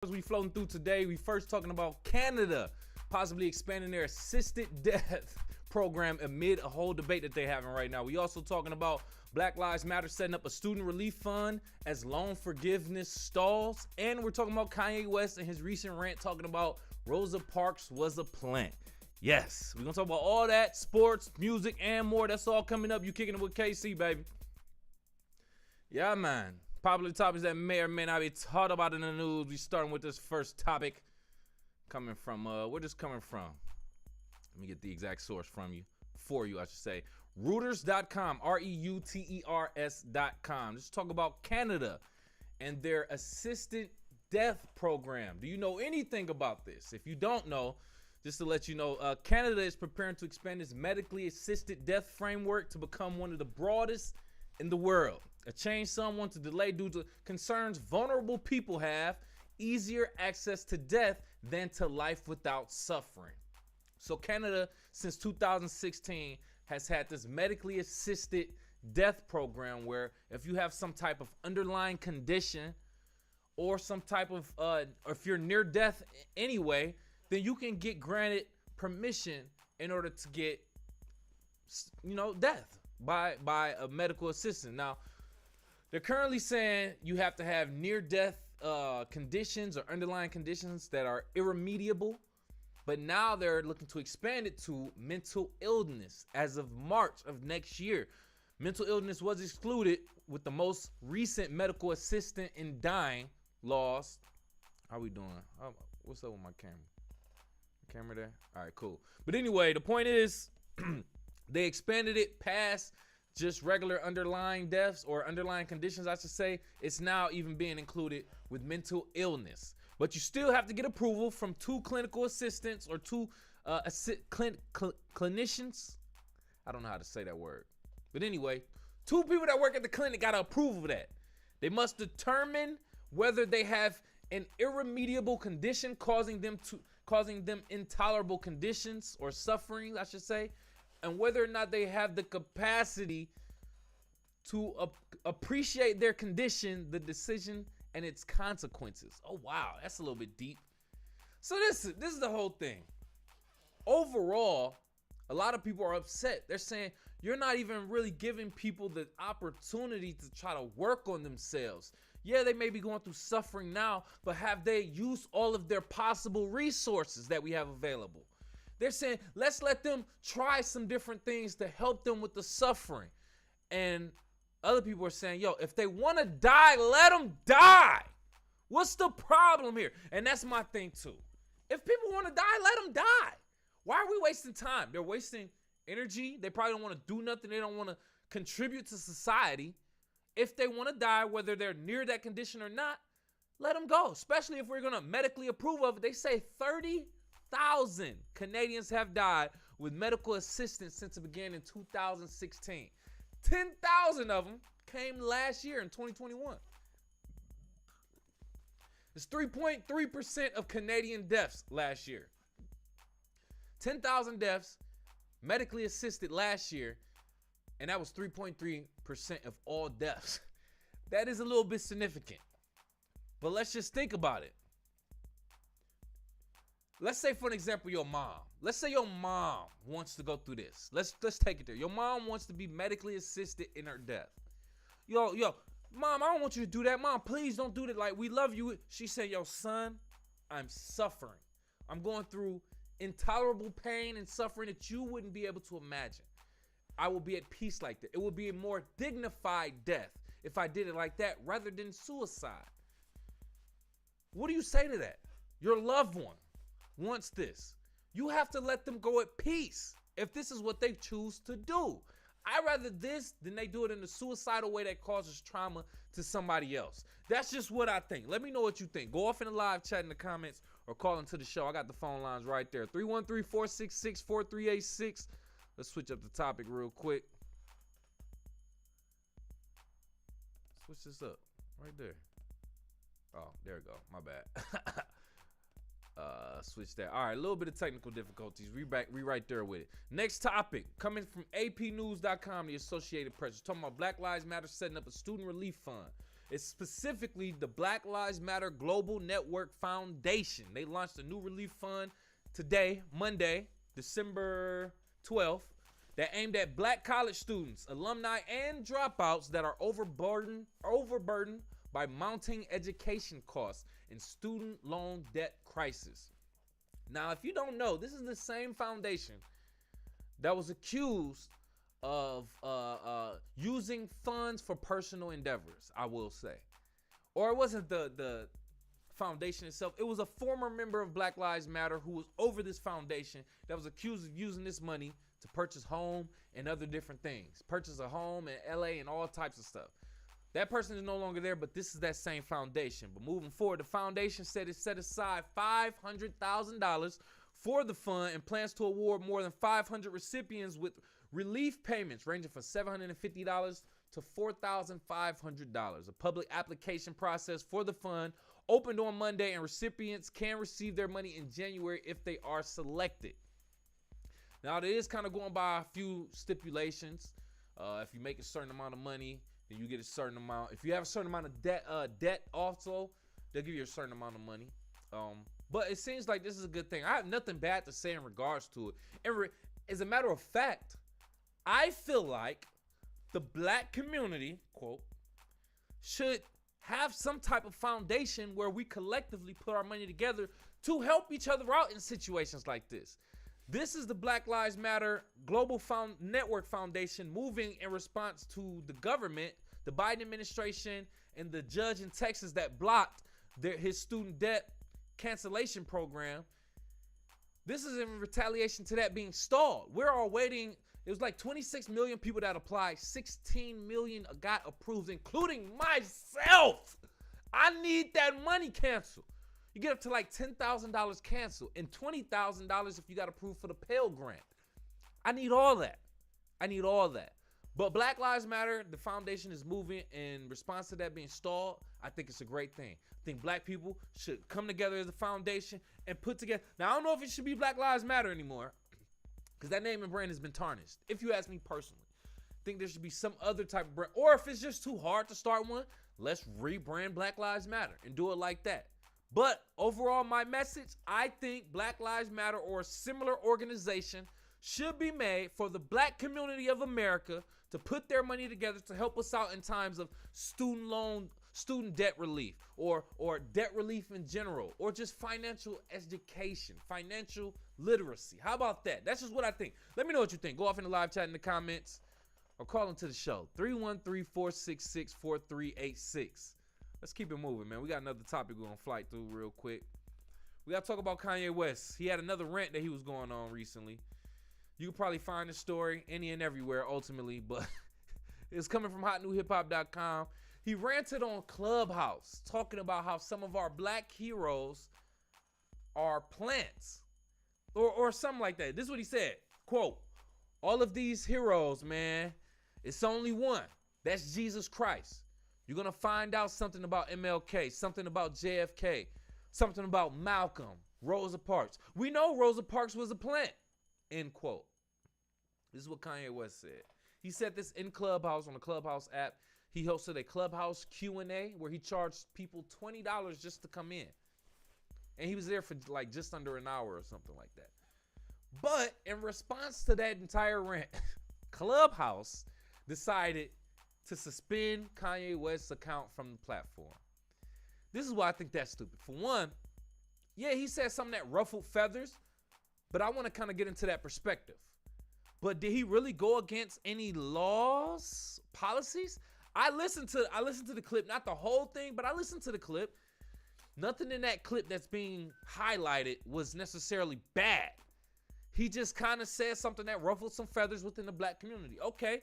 As we floating through today, we first talking about Canada possibly expanding their assisted death program amid a whole debate that they're having right now. We also talking about Black Lives Matter setting up a student relief fund as loan forgiveness stalls, and we're talking about Kanye West and his recent rant talking about Rosa Parks was a plant. Yes, we're gonna talk about all that, sports, music, and more. That's all coming up. You kicking it with KC, baby. Yeah, man. Popular topics that may or may not be talked about in the news. We starting with this first topic coming from, where this coming from? Let me get the exact source for you, I should say. Reuters.com, Reuters.com. Let's talk about Canada and their assisted death program. Do you know anything about this? If you don't know, just to let you know, Canada is preparing to expand its medically assisted death framework to become one of the broadest in the world. A change some want to delay due to concerns vulnerable people have easier access to death than to life without suffering. So Canada, since 2016, has had this medically assisted death program where if you have some type of underlying condition or some type of, or if you're near death anyway, then you can get granted permission in order to get, death by a medical assistant. Now, they're currently saying you have to have near-death conditions or underlying conditions that are irremediable, but now they're looking to expand it to mental illness as of March of next year. Mental illness was excluded with the most recent medical assistant in dying laws. How we doing? What's up with my camera? Camera there? All right, cool. But anyway, the point is they expanded it past just regular underlying deaths or underlying conditions, I should say. It's now even being included with mental illness. But you still have to get approval from two clinical assistants or two clinicians. I don't know how to say that word. But anyway, two people that work at the clinic got to approve of that. They must determine whether they have an irremediable condition causing them intolerable conditions or suffering, I should say, and whether or not they have the capacity to appreciate their condition, the decision, and its consequences. Oh, wow, that's a little bit deep. So this is the whole thing. Overall, a lot of people are upset. They're saying you're not even really giving people the opportunity to try to work on themselves. Yeah, they may be going through suffering now, but have they used all of their possible resources that we have available? They're saying, let's let them try some different things to help them with the suffering. And other people are saying, yo, if they want to die, let them die. What's the problem here? And that's my thing too. If people want to die, let them die. Why are we wasting time? They're wasting energy. They probably don't want to do nothing. They don't want to contribute to society. If they want to die, whether they're near that condition or not, let them go. Especially if we're going to medically approve of it. They say 30,000 Canadians have died with medical assistance since it began in 2016. 10,000 of them came last year in 2021. It's 3.3% of Canadian deaths last year. 10,000 deaths medically assisted last year, and that was 3.3% of all deaths. That is a little bit significant. But let's just think about it. Let's say, for an example, your mom. Let's say your mom wants to go through this. Let's take it there. Your mom wants to be medically assisted in her death. Yo, mom, I don't want you to do that. Mom, please don't do that. Like, we love you. She said, yo, son, I'm suffering. I'm going through intolerable pain and suffering that you wouldn't be able to imagine. I will be at peace like that. It will be a more dignified death if I did it like that rather than suicide. What do you say to that? Your loved one wants this. You have to let them go at peace if this is what they choose to do. I'd rather this than they do it in a suicidal way that causes trauma to somebody else. That's just what I think. Let me know what you think. Go off in the live chat in the comments or call into the show. I got the phone lines right there. 313-466-4386. Let's switch up the topic real quick. Switch this up right there. Oh, there we go. My bad. Switch that. All right, a little bit of technical difficulties. We right there with it. Next topic coming from APnews.com, the Associated Press. We're talking about Black Lives Matter setting up a student relief fund. It's specifically the Black Lives Matter Global Network Foundation. They launched a new relief fund today, Monday, December 12th, that aimed at black college students, alumni, and dropouts that are overburdened by mounting education costs and student loan debt crisis. Now, if you don't know, this is the same foundation that was accused of using funds for personal endeavors, I will say. Or it wasn't the foundation itself. It was a former member of Black Lives Matter who was over this foundation that was accused of using this money to purchase home and other different things. Purchase a home in LA and all types of stuff. That person is no longer there, but this is that same foundation. But moving forward, the foundation said it set aside $500,000 for the fund and plans to award more than 500 recipients with relief payments ranging from $750 to $4,500. A public application process for the fund opened on Monday, and recipients can receive their money in January if they are selected. Now, it is kind of going by a few stipulations. If you make a certain amount of money, then you get a certain amount. If you have a certain amount of debt also, they'll give you a certain amount of money. But it seems like this is a good thing. I have nothing bad to say in regards to it. As a matter of fact, I feel like the black community, quote, should have some type of foundation where we collectively put our money together to help each other out in situations like this. This is the Black Lives Matter Global Network Foundation moving in response to the government, the Biden administration, and the judge in Texas that blocked his student debt cancellation program. This is in retaliation to that being stalled. We're all waiting. It was like 26 million people that applied. 16 million got approved, including myself. I need that money canceled. You get up to like $10,000 canceled and $20,000 if you got approved for the Pell Grant. I need all that. But Black Lives Matter, the foundation is moving in response to that being stalled. I think it's a great thing. I think black people should come together as a foundation and put together. Now, I don't know if it should be Black Lives Matter anymore because that name and brand has been tarnished, if you ask me personally. I think there should be some other type of brand. Or if it's just too hard to start one, let's rebrand Black Lives Matter and do it like that. But overall, my message, I think Black Lives Matter or a similar organization should be made for the black community of America to put their money together to help us out in times of student debt relief or debt relief in general, or just financial education, financial literacy. How about that? That's just what I think. Let me know what you think. Go off in the live chat in the comments or call into the show. 313-466-4386. Let's keep it moving, man. We got another topic we're going to fly through real quick. We got to talk about Kanye West. He had another rant that he was going on recently. You can probably find the story any and everywhere ultimately, but it's coming from hotnewhiphop.com. He ranted on Clubhouse talking about how some of our black heroes are plants or something like that. This is what he said. Quote, all of these heroes, man, it's only one. That's Jesus Christ. You're going to find out something about MLK, something about JFK, something about Malcolm, Rosa Parks. We know Rosa Parks was a plant, end quote. This is what Kanye West said. He said this in Clubhouse, on the Clubhouse app. He hosted a Clubhouse Q&A where he charged people $20 just to come in. And he was there for like just under an hour or something like that. But in response to that entire rant, Clubhouse decided to suspend Kanye West's account from the platform. This is why I think that's stupid. For one, yeah, he said something that ruffled feathers, but I want to kind of get into that perspective. But did he really go against any laws, policies? I listened to the clip, not the whole thing, but I listened to the clip. Nothing in that clip that's being highlighted was necessarily bad. He just kind of said something that ruffled some feathers within the black community. Okay,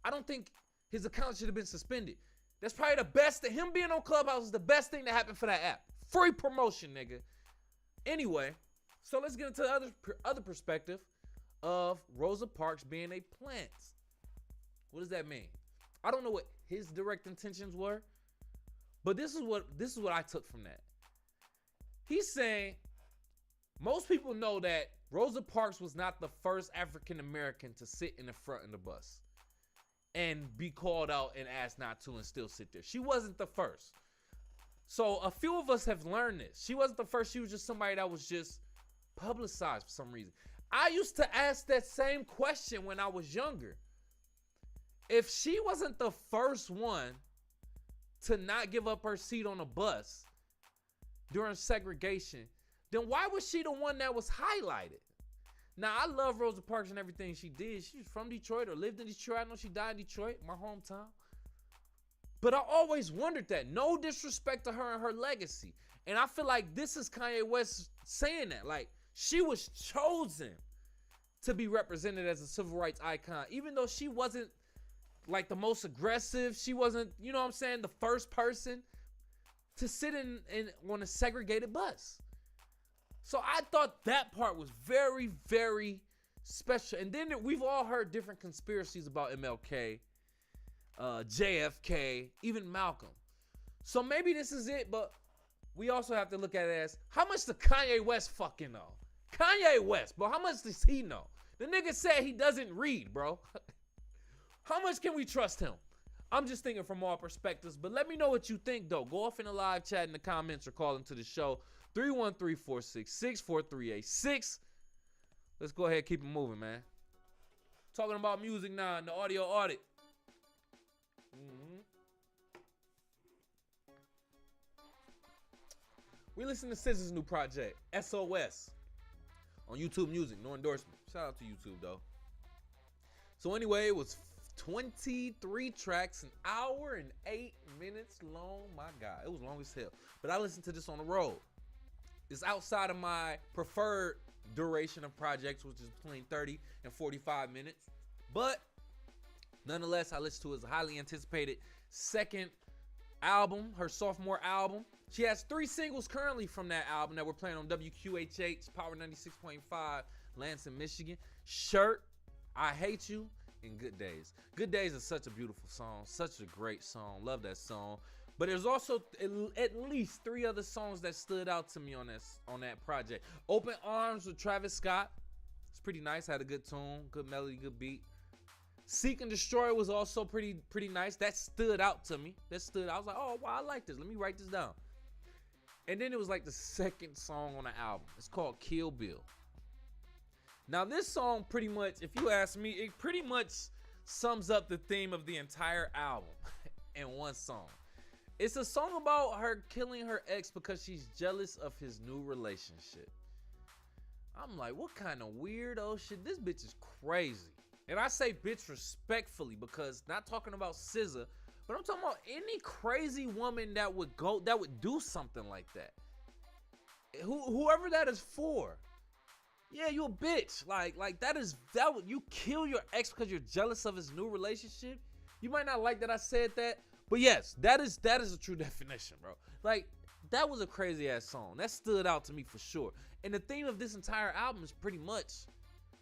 I don't think his account should have been suspended. That's probably the best. Him being on Clubhouse is the best thing that happened for that app. Free promotion, nigga. Anyway, so let's get into the other perspective of Rosa Parks being a plant. What does that mean? I don't know what his direct intentions were, but this is what I took from that. He's saying most people know that Rosa Parks was not the first African American to sit in the front of the bus. and be called out and asked not to and still sit there. She wasn't the first. So a few of us have learned this. She wasn't the first. She was just somebody that was just publicized for some reason. I used to ask that same question when I was younger. If she wasn't the first one to not give up her seat on a bus during segregation, then why was she the one that was highlighted? Now, I love Rosa Parks and everything she did. She's from Detroit or lived in Detroit. I know she died in Detroit, my hometown. But I always wondered that. No disrespect to her and her legacy. And I feel like this is Kanye West saying that. Like, she was chosen to be represented as a civil rights icon, even though she wasn't like the most aggressive. She wasn't, you know what I'm saying, the first person to sit in on a segregated bus. So I thought that part was very, very special. And then we've all heard different conspiracies about MLK, JFK, even Malcolm. So maybe this is it, but we also have to look at it as, how much does Kanye West fucking know? Kanye West, bro, how much does he know? The nigga said he doesn't read, bro. How much can we trust him? I'm just thinking from all perspectives, but let me know what you think, though. Go off in the live chat in the comments or call into the show, 313-466-4386. Let's go ahead and keep it moving, man. Talking about music now in the audio audit. We listen to SZA's new project, SOS, on YouTube Music. No endorsement. Shout out to YouTube, though. So anyway, it was 23 tracks, an hour and 8 minutes long. My God, it was long as hell. But I listened to this on the road. It's outside of my preferred duration of projects, which is between 30 and 45 minutes. But nonetheless, I listened to his highly anticipated second album, her sophomore album. She has 3 singles currently from that album that we're playing on WQHH, Power 96.5, Lansing, Michigan. Shirt, I Hate You, and Good Days. Good Days is such a beautiful song, such a great song. Love that song. But there's also at least 3 other songs that stood out to me on that project. Open Arms with Travis Scott. It's pretty nice, had a good tune, good melody, good beat. Seek and Destroy was also pretty nice. That stood out to me. I was like, oh, wow, I like this. Let me write this down. And then it was like the second song on the album. It's called Kill Bill. Now, this song pretty much, if you ask me, it pretty much sums up the theme of the entire album in one song. It's a song about her killing her ex because she's jealous of his new relationship. I'm like, what kind of weirdo shit? This bitch is crazy. And I say bitch respectfully because not talking about SZA, but I'm talking about any crazy woman that would do something like that. Whoever that is for. Yeah, you a bitch. Like you kill your ex because you're jealous of his new relationship. You might not like that I said that, but yes, that is a true definition, bro. Like, that was a crazy ass song. That stood out to me for sure. And the theme of this entire album is pretty much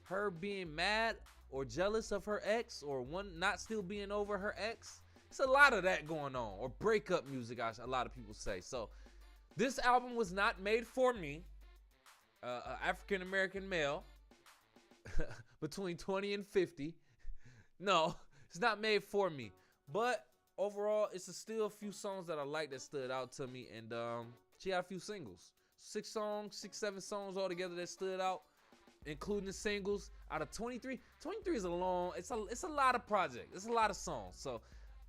her being mad or jealous of her ex, or one not still being over her ex. It's a lot of that going on, or breakup music, a lot of people say. So this album was not made for me, an African-American male between 20 and 50. No, it's not made for me. But overall, it's still a few songs that I like that stood out to me. And she had a few singles. 6, 7 songs altogether that stood out, including the singles. Out of 23 is it's a lot of projects. It's a lot of songs. So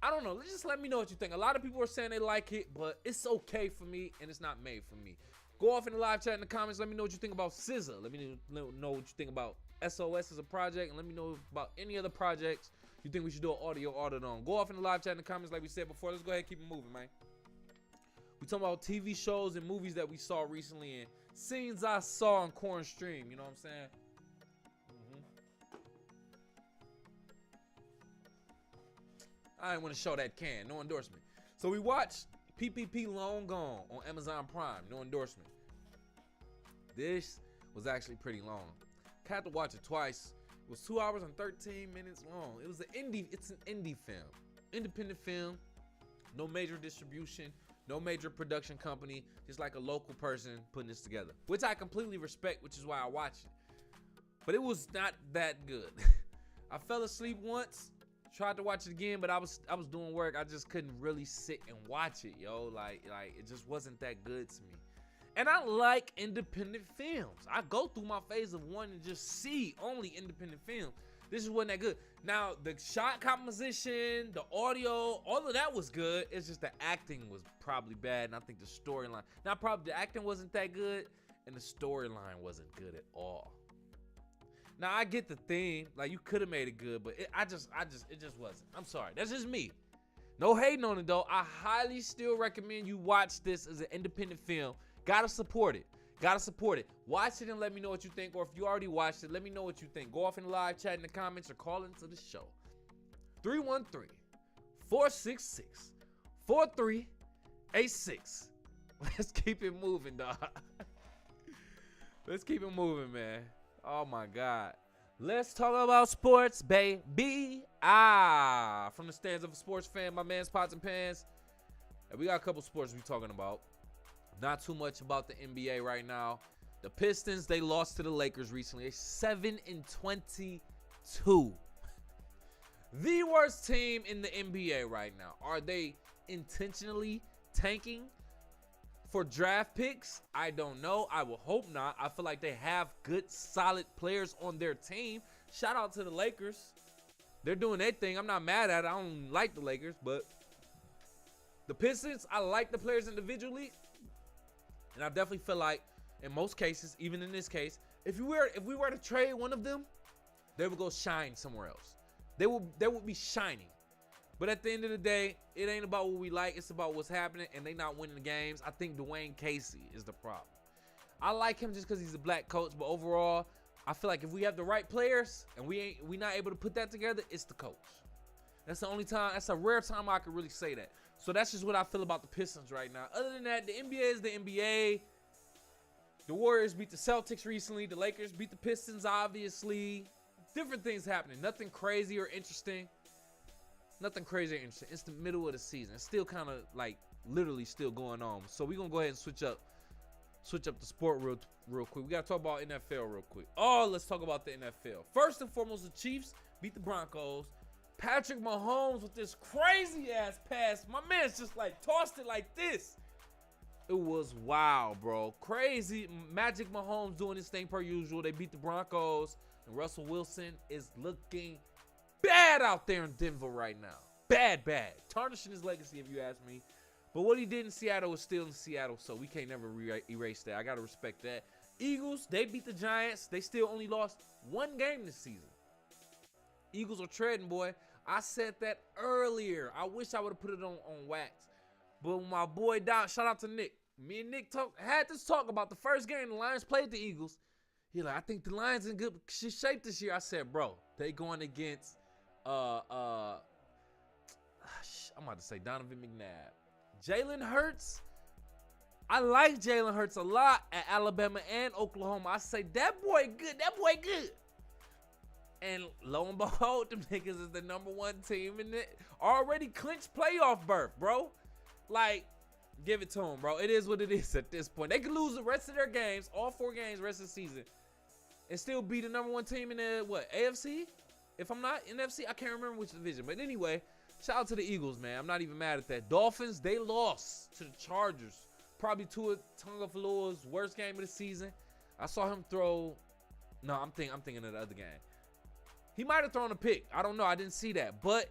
I don't know. Just let me know what you think. A lot of people are saying they like it, but it's okay for me, and it's not made for me. Go off in the live chat in the comments. Let me know what you think about SZA. Let me know what you think about SOS as a project, and let me know about any other projects you think we should do an audio audit on. Go off in the live chat in the comments like we said before. Let's go ahead and keep it moving, man. We talking about TV shows and movies that we saw recently and scenes I saw on Corn Stream. You know what I'm saying? I didn't want to show that can. No endorsement. So we watched PPP Long Gone on Amazon Prime. No endorsement. This was actually pretty long. I had to watch it twice. It was 2 hours and 13 minutes long. It's an indie film. Independent film. No major distribution. No major production company. Just like a local person putting this together. Which I completely respect, which is why I watched it. But it was not that good. I fell asleep once Tried to watch it again, but I was doing work. I just couldn't really sit and watch it, yo. Like it just wasn't that good to me. And I like independent films. I go through my phase of wanting to just see only independent films. This just wasn't that good. Now, the shot composition, the audio, all of that was good. It's just the acting was probably bad, and I think the storyline. Now, probably the acting wasn't that good, and the storyline wasn't good at all. Now, I get the theme. Like, you could have made it good, but it just wasn't. I'm sorry. That's just me. No hating on it, though. I highly still recommend you watch this as an independent film. Gotta support it. Gotta support it. Watch it and let me know what you think. Or if you already watched it, let me know what you think. Go off in the live chat in the comments or call into the show. 313-466-4386. Let's keep it moving, dog. Let's keep it moving, man. Oh, my God. Let's talk about sports, baby. From the stands of a sports fan, my man's Pots and Pans. And we got a couple sports we talking about. Not too much about the NBA right now. The Pistons, they lost to the Lakers recently. They're 7-22. The worst team in the NBA right now. Are they intentionally tanking for draft picks? I don't know. I will hope not. I feel like they have good, solid players on their team. Shout out to the Lakers. They're doing their thing. I'm not mad at it. I don't like the Lakers, but the Pistons, I like the players individually. And I definitely feel like, in most cases, even in this case, if we were to trade one of them, they would go shine somewhere else. They would be shining. But at the end of the day, it ain't about what we like. It's about what's happening, and they not winning the games. I think Dwayne Casey is the problem. I like him just because he's a black coach, but overall, I feel like if we have the right players and we not able to put that together, it's the coach. That's the only time. That's a rare time I could really say that. So that's just what I feel about the Pistons right now. Other than that, the NBA is the NBA. The Warriors beat the Celtics recently. The Lakers beat the Pistons, obviously. Different things happening. Nothing crazy or interesting. Nothing crazy or interesting. It's the middle of the season. It's still kind of like literally still going on. So we're going to go ahead and switch up the sport real quick. We got to talk about NFL real quick. Let's talk about the NFL. First and foremost, the Chiefs beat the Broncos. Patrick Mahomes with this crazy ass pass. My man's just like tossed it like this. It was wow, bro. Crazy. Magic Mahomes doing his thing per usual. They beat the Broncos. And Russell Wilson is looking bad out there in Denver right now. Bad. Tarnishing his legacy, if you ask me. But what he did in Seattle is still in Seattle, so we can't never erase that. I got to respect that. Eagles, they beat the Giants. They still only lost one game this season. Eagles are treading, boy. I said that earlier. I wish I would have put it on wax. But when my boy down, shout out to Nick. Me and Nick had this talk about the first game the Lions played the Eagles. He like, I think the Lions in good shape this year. I said, bro, they going against I'm about to say Donovan McNabb. Jalen Hurts. I like Jalen Hurts a lot at Alabama and Oklahoma. I say that boy good. And lo and behold, them niggas is the number one team in it. Already clinched playoff berth, bro. Like, give it to them, bro. It is what it is at this point. They could lose the rest of their games, all 4 games, rest of the season, and still be the number one team in the, AFC? If I'm not, NFC? I can't remember which division. But anyway, shout out to the Eagles, man. I'm not even mad at that. Dolphins, they lost to the Chargers. Probably Tua Tagovailoa's worst game of the season. I saw him throw. No, I'm thinking of the other game. He might have thrown a pick. I don't know. I didn't see that. But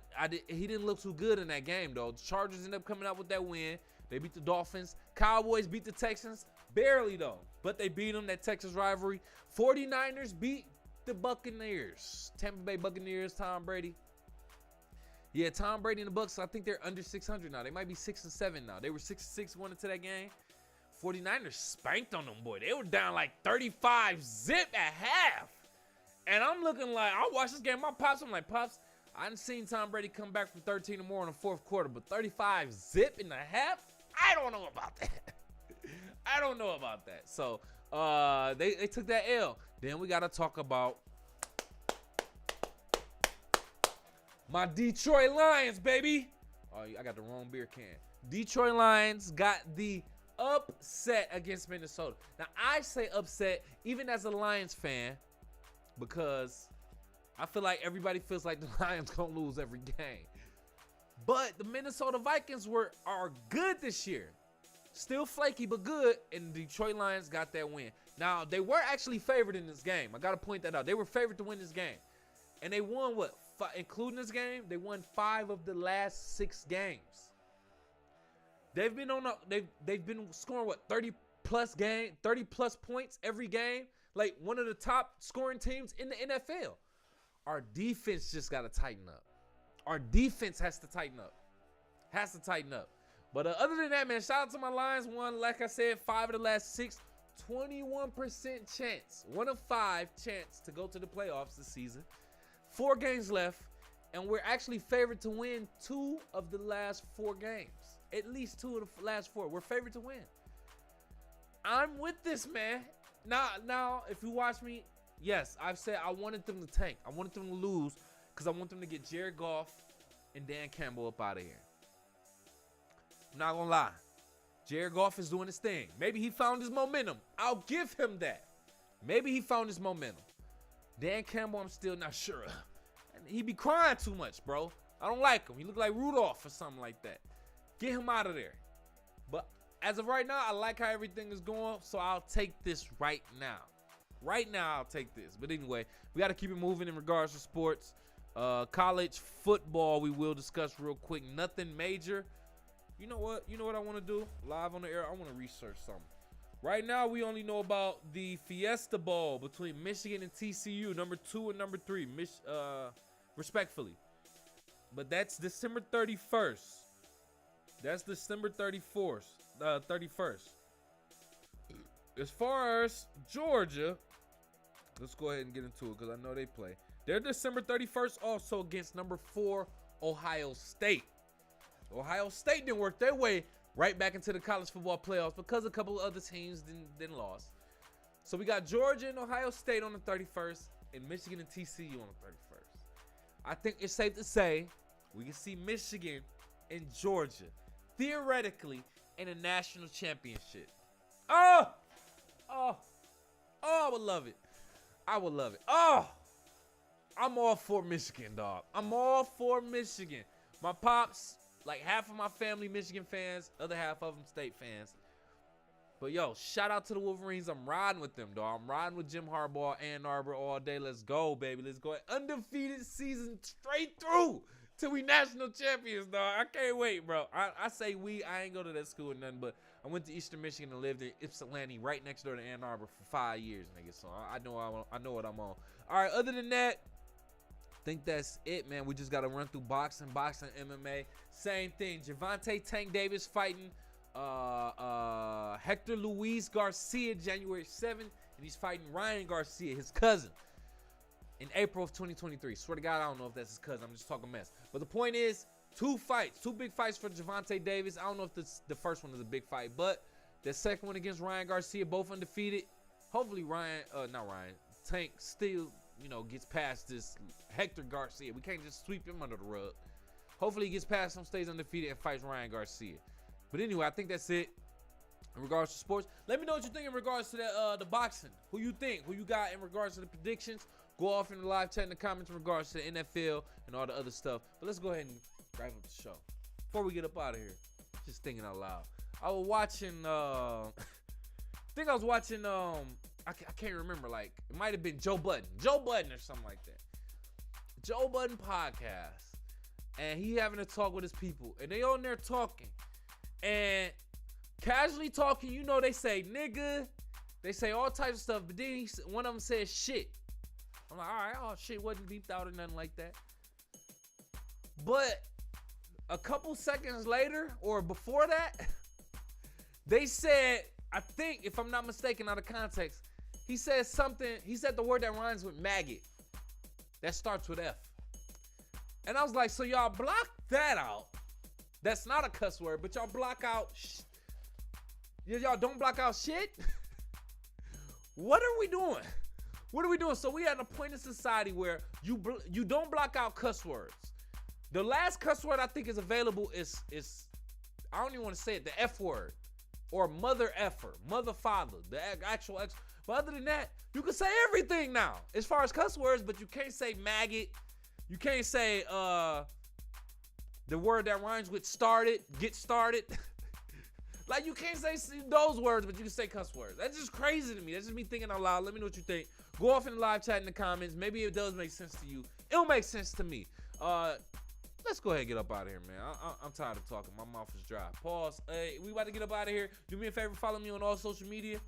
he didn't look too good in that game, though. The Chargers ended up coming out with that win. They beat the Dolphins. Cowboys beat the Texans. Barely, though. But they beat them, that Texas rivalry. 49ers beat the Buccaneers. Tampa Bay Buccaneers, Tom Brady. Yeah, Tom Brady and the Bucs, I think they're under 600 now. They might be 6-7 now. They were 6-6 going into that game. 49ers spanked on them, boy. They were down like 35 zip at half. And I'm looking like, I watched this game. My Pops, I'm like, Pops, I done seen Tom Brady come back from 13 or more in the fourth quarter, but 35 zip in the half? I don't know about that. I don't know about that. So, they took that L. Then we got to talk about my Detroit Lions, baby. Oh, I got the wrong beer can. Detroit Lions got the upset against Minnesota. Now, I say upset even as a Lions fan because I feel like everybody feels like the Lions gonna lose every game. But the Minnesota Vikings are good this year. Still flaky, but good. And the Detroit Lions got that win. Now, they were actually favored in this game. I got to point that out. They were favored to win this game. And they won, including this game, they won 5 of the last 6 games. They've been they've been scoring 30 plus points every game. Like one of the top scoring teams in the NFL. Our defense just got to tighten up. Our defense has to tighten up. But other than that, man, shout out to my Lions. Won, like I said, 5 of the last 6. 21% chance. 1 of 5 chance to go to the playoffs this season. 4 games left. And we're actually favored to win 2 of the last 4 games. At least 2 of the last 4. We're favored to win. I'm with this, man. Now, if you watch me, yes, I've said I wanted them to tank. I wanted them to lose because I want them to get Jared Goff and Dan Campbell up out of here. I'm not going to lie. Jared Goff is doing his thing. Maybe he found his momentum. I'll give him that. Maybe he found his momentum. Dan Campbell, I'm still not sure. He be crying too much, bro. I don't like him. He look like Rudolph or something like that. Get him out of there. But as of right now, I like how everything is going, so I'll take this right now. Right now, I'll take this. But anyway, we got to keep it moving in regards to sports. College football, we will discuss real quick. Nothing major. You know what? You know what I want to do? Live on the air, I want to research something. Right now, we only know about the Fiesta Bowl between Michigan and TCU, number 2 and number 3, respectfully. But that's December 31st. That's December 31st. As far as Georgia, let's go ahead and get into it because I know they play. They're December 31st also against number 4, Ohio State. Ohio State didn't work their way right back into the college football playoffs because a couple of other teams didn't lost. So we got Georgia and Ohio State on the 31st and Michigan and TCU on the 31st. I think it's safe to say we can see Michigan and Georgia theoretically in a national championship. I would love it. Oh, I'm all for Michigan, dog. I'm all for Michigan. My pops, like half of my family Michigan fans, other half of them State fans. But yo, shout out to the Wolverines. I'm riding with them, dog. I'm riding with Jim Harbaugh, Ann Arbor all day. Let's go, baby. Let's go. Undefeated season straight through till we national champions, dog. I can't wait, bro. I say I ain't go to that school or nothing, but I went to Eastern Michigan and lived in Ypsilanti, right next door to Ann Arbor for 5 years, nigga. So I know what I'm on. All right, other than that, I think that's it, man. We just got to run through boxing, MMA. Same thing. Gervonta Tank Davis fighting Hector Luis Garcia January 7th, and he's fighting Ryan Garcia, his cousin, in April of 2023. Swear to God, I don't know if that's his cousin. I'm just talking mess. But the point is, 2 big fights for Gervonta Davis. I don't know if the first one is a big fight, but the second one against Ryan Garcia, both undefeated. Hopefully Tank still, gets past this Hector Garcia. We can't just sweep him under the rug. Hopefully he gets past him, stays undefeated, and fights Ryan Garcia. But anyway, I think that's it in regards to sports. Let me know what you think in regards to the boxing. Who you think? Who you got in regards to the predictions? Go off in the live chat in the comments in regards to the NFL and all the other stuff. But let's go ahead and wrap up the show. Before we get up out of here, just thinking out loud. I was watching, I can't remember, like, it might have been Joe Budden or something like that. Joe Budden podcast. And he having a talk with his people. And they on there talking. And casually talking, they say nigga. They say all types of stuff. But then one of them says shit. I'm like, all right, shit wasn't beeped out or nothing like that. But a couple seconds later, or before that, they said, I think, if I'm not mistaken, out of context, he said the word that rhymes with maggot. That starts with F. And I was like, so y'all block that out. That's not a cuss word, but y'all block out, y'all don't block out shit? What are we doing? So we at a point in society where you don't block out cuss words. The last cuss word I think is available is I don't even want to say it, the F word. or mother effer, mother father, the actual ex. But other than that, you can say everything now as far as cuss words, but you can't say maggot. You can't say the word that rhymes with started, get started. Like, you can't say those words, but you can say cuss words. That's just crazy to me. That's just me thinking out loud. Let me know what you think. Go off in the live chat in the comments. Maybe it does make sense to you. It'll make sense to me. Let's go ahead and get up out of here, man. I'm tired of talking. My mouth is dry. Pause. Hey, we about to get up out of here. Do me a favor. Follow me on all social media.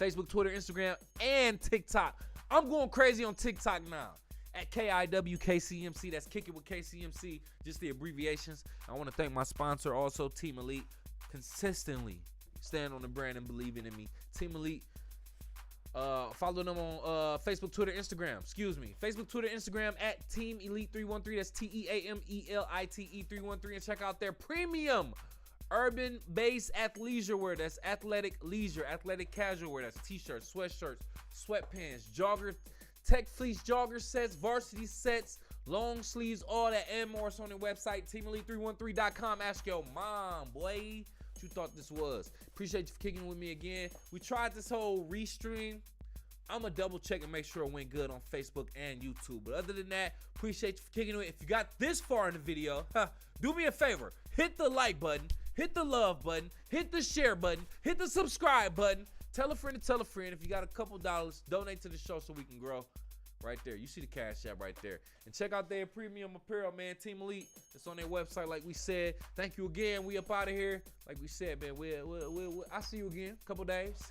Facebook, Twitter, Instagram, and TikTok. I'm going crazy on TikTok now. At KIWKCMC. That's Kick It with KCMC. Just the abbreviations. I want to thank my sponsor, also Team Elite. Consistently stand on the brand and believing in me. Team Elite. Follow them on Facebook, Twitter, Instagram. Facebook, Twitter, Instagram at Team Elite 313. That's TEAMELITE 313. And check out their premium urban base athleisure wear. That's athletic leisure, athletic casual wear. That's t-shirts, sweatshirts, sweatpants, jogger, tech fleece jogger sets, varsity sets, long sleeves, all that and more. It's on their website, teamelite313.com. Ask your mom, boy, what you thought this was. Appreciate you for kicking with me again. We tried this whole restream. I'm going to double check and make sure it went good on Facebook and YouTube. But other than that, appreciate you for kicking with. If you got this far in the video, do me a favor. Hit the like button. Hit the love button. Hit the share button. Hit the subscribe button. Tell a friend to tell a friend. If you got a couple dollars, donate to the show so we can grow. Right there. You see the Cash App right there. And check out their premium apparel, man. Team Elite. It's on their website, like we said. Thank you again. We up out of here. Like we said, man. I'll see you again. Couple days.